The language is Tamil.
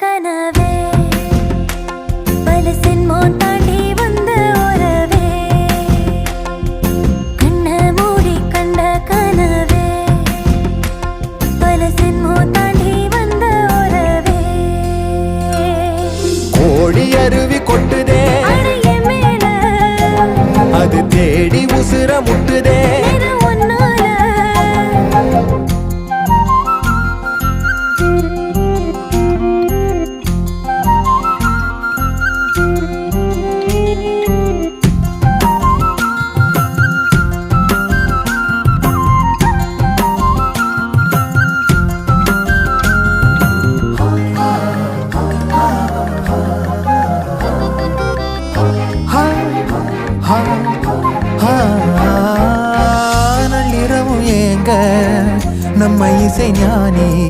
கனவே பல சென்மோ தாண்டி வந்த உறவே கண்ண மூடி கண்ட கனவே பல சென்மோ தாண்டி வந்த உறவே கோடி அருவி கொட்டுதே அடைய மேல அது தேடி உசுர முட்டுதே நள்ளிரவும் ஏங்க நம்ம இசை ஞானி